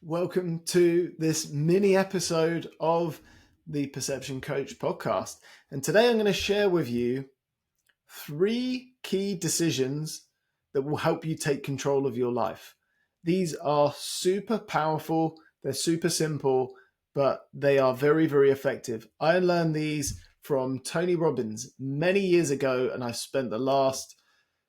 Welcome to this mini episode of the Perception Coach podcast. And today I'm going to share with you 3 key decisions that will help you take control of your life. These are super powerful, they're super simple, but they are very, very effective. I learned these from Tony Robbins many years ago, and I've spent the last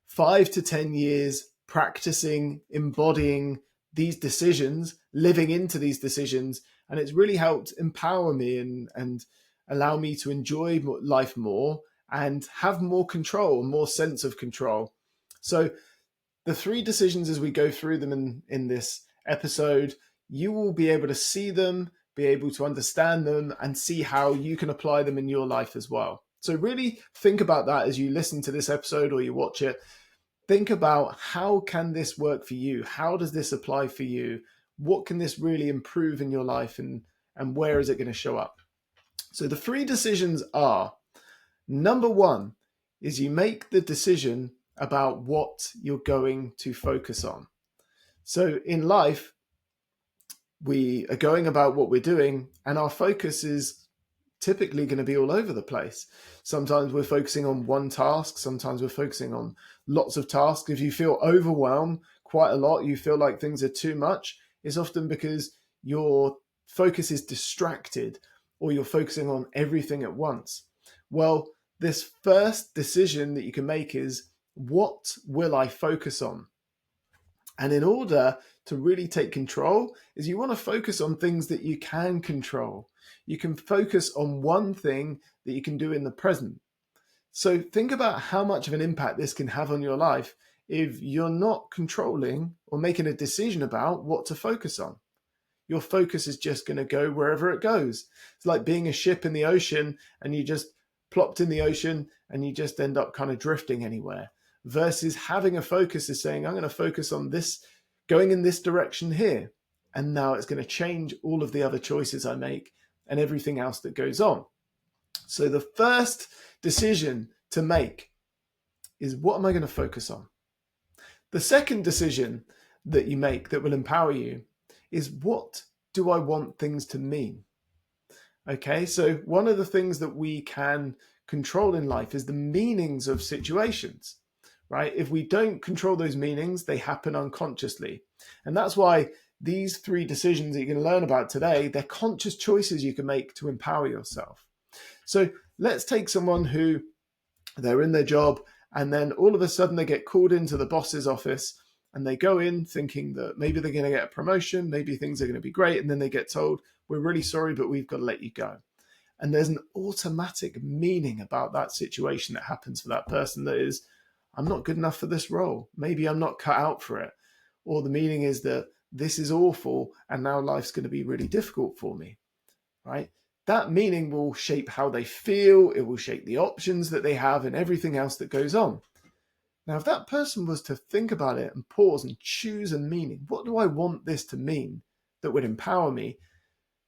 5 to 10 years practicing, embodying these decisions, living into these decisions, and it's really helped empower me and allow me to enjoy life more and have more control, more sense of control. So the 3 decisions, as we go through them in this episode, you will be able to see them, be able to understand them, and see how you can apply them in your life as well. So really think about that as you listen to this episode or you watch it. Think about, how can this work for you? How does this apply for you? What can this really improve in your life, and where is it going to show up? So the 3 decisions are, number 1 is you make the decision about what you're going to focus on. So in life, we are going about what we're doing, and our focus is typically going to be all over the place. Sometimes we're focusing on one task. Sometimes we're focusing on lots of tasks. If you feel overwhelmed quite a lot, you feel like things are too much, it's often because your focus is distracted or you're focusing on everything at once. Well, this first decision that you can make is, what will I focus on? And in order to really take control, is you want to focus on things that you can control. You can focus on one thing that you can do in the present. So think about how much of an impact this can have on your life if you're not controlling or making a decision about what to focus on. Your focus is just going to go wherever it goes. It's like being a ship in the ocean and you just plopped in the ocean and you just end up kind of drifting anywhere. Versus having a focus is saying, I'm going to focus on this, going in this direction here. And now it's going to change all of the other choices I make and everything else that goes on. So the first decision to make is, what am I going to focus on? The second decision that you make that will empower you is, what do I want things to mean? Okay, so one of the things that we can control in life is the meanings of situations, right? If we don't control those meanings, they happen unconsciously. And that's why these 3 decisions that you're going to learn about today, they're conscious choices you can make to empower yourself. So let's take someone who, they're in their job and then all of a sudden they get called into the boss's office and they go in thinking that maybe they're going to get a promotion, maybe things are going to be great. And then they get told, we're really sorry, but we've got to let you go. And there's an automatic meaning about that situation that happens for that person that is, I'm not good enough for this role. Maybe I'm not cut out for it. Or the meaning is that this is awful and now life's going to be really difficult for me, right? That meaning will shape how they feel. It will shape the options that they have and everything else that goes on. Now, if that person was to think about it and pause and choose a meaning, what do I want this to mean that would empower me?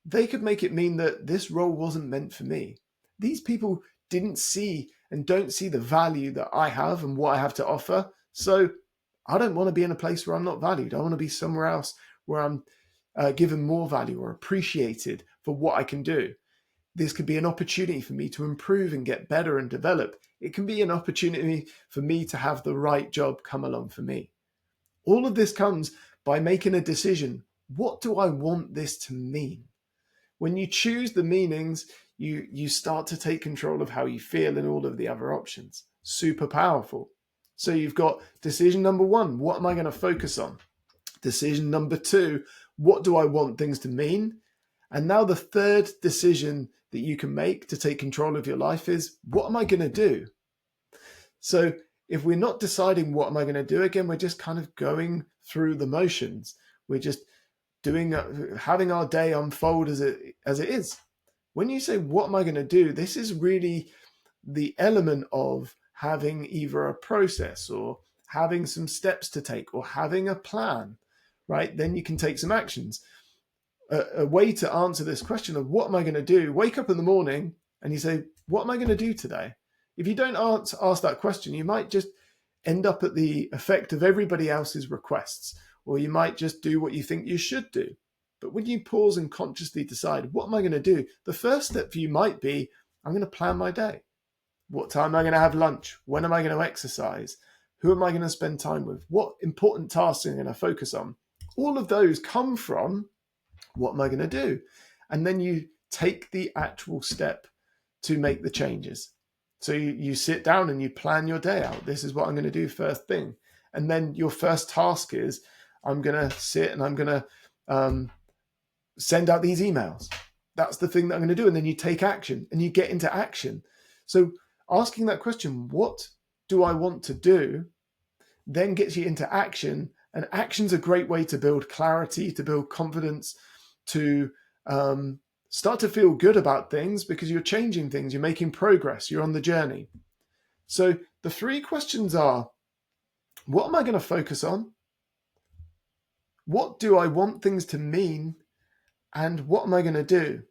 They could make it mean that this role wasn't meant for me. These people didn't see and don't see the value that I have and what I have to offer. So I don't want to be in a place where I'm not valued. I want to be somewhere else where I'm given more value or appreciated for what I can do. This could be an opportunity for me to improve and get better and develop. It can be an opportunity for me to have the right job come along for me. All of this comes by making a decision. What do I want this to mean? When you choose the meanings, you start to take control of how you feel and all of the other options. Super powerful. So you've got decision number 1, what am I going to focus on? Decision number 2, what do I want things to mean? And now the third decision that you can make to take control of your life is, what am I going to do? So if we're not deciding what am I going to do, again, we're just kind of going through the motions. We're just having our day unfold as it is. When you say, what am I going to do? This is really the element of having either a process or having some steps to take or having a plan, right? Then you can take some actions. A way to answer this question of what am I going to do, wake up in the morning and you say, what am I going to do today? If you don't ask that question, you might just end up at the effect of everybody else's requests, or you might just do what you think you should do. But when you pause and consciously decide, what am I going to do? The first step for you might be, I'm going to plan my day. What time am I going to have lunch? When am I going to exercise? Who am I going to spend time with? What important tasks am I going to focus on? All of those come from, what am I going to do? And then you take the actual step to make the changes. So you sit down and you plan your day out. This is what I'm going to do first thing. And then your first task is, I'm going to sit and I'm going to send out these emails. That's the thing that I'm going to do. And then you take action and you get into action. So asking that question, what do I want to do, then gets you into action. And action's a great way to build clarity, to build confidence, to start to feel good about things, because you're changing things, you're making progress, you're on the journey. So the 3 questions are, what am I going to focus on? What do I want things to mean? And what am I going to do?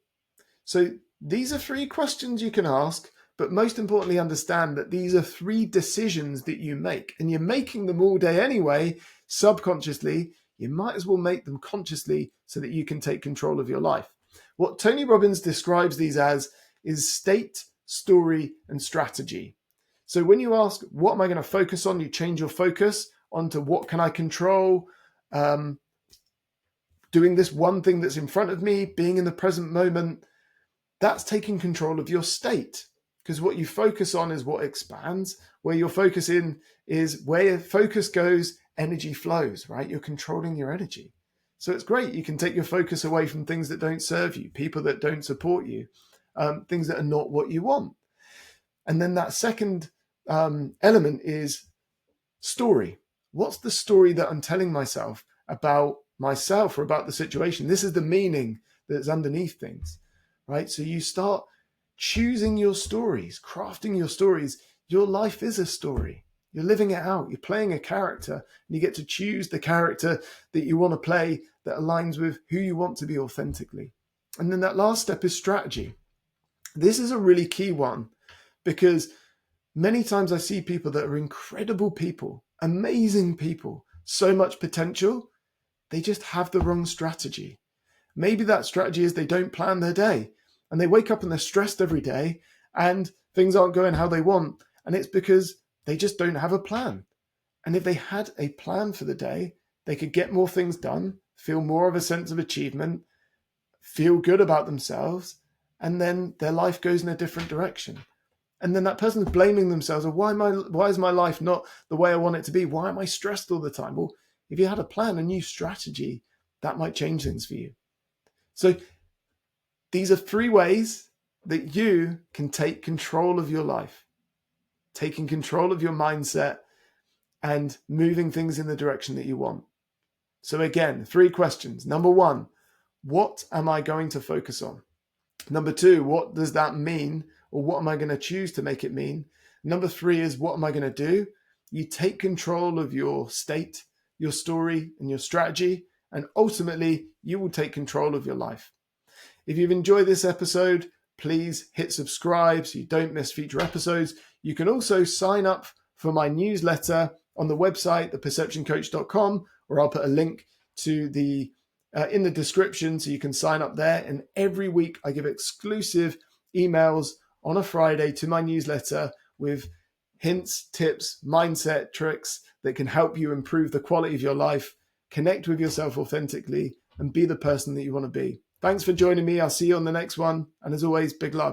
So these are 3 questions you can ask, but most importantly, understand that these are 3 decisions that you make, and you're making them all day anyway, subconsciously. You might as well make them consciously so that you can take control of your life. What Tony Robbins describes these as is state, story, and strategy. So when you ask, what am I going to focus on? You change your focus onto what can I control? Doing this one thing that's in front of me, being in the present moment. That's taking control of your state, because what you focus on is what expands. Where your focus in is where your focus goes, energy flows, right? You're controlling your energy. So it's great. You can take your focus away from things that don't serve you, people that don't support you, things that are not what you want. And then that second element is story. What's the story that I'm telling myself about myself or about the situation? This is the meaning that's underneath things, right? So you start choosing your stories, crafting your stories. Your life is a story. You're living it out. You're playing a character, and you get to choose the character that you want to play that aligns with who you want to be authentically. And then that last step is strategy. This is a really key one, because many times I see people that are incredible people, amazing people, so much potential. They just have the wrong strategy. Maybe that strategy is they don't plan their day, and they wake up and they're stressed every day and things aren't going how they want. And it's because they just don't have a plan. And if they had a plan for the day, they could get more things done, feel more of a sense of achievement, feel good about themselves, and then their life goes in a different direction. And then that person's blaming themselves. Why is my life not the way I want it to be? Why am I stressed all the time? Well, if you had a plan, a new strategy, that might change things for you. So these are 3 ways that you can take control of your life, taking control of your mindset and moving things in the direction that you want. So again, 3 questions. Number 1, what am I going to focus on? Number 2, what does that mean? Or what am I going to choose to make it mean? Number 3 is, what am I going to do? You take control of your state, your story, and your strategy, and ultimately you will take control of your life. If you've enjoyed this episode, please hit subscribe so you don't miss future episodes. You can also sign up for my newsletter on the website, theperceptioncoach.com, or I'll put a link to the in the description so you can sign up there. And every week I give exclusive emails on a Friday to my newsletter with hints, tips, mindset, tricks that can help you improve the quality of your life, connect with yourself authentically, and be the person that you want to be. Thanks for joining me. I'll see you on the next one. And as always, big love.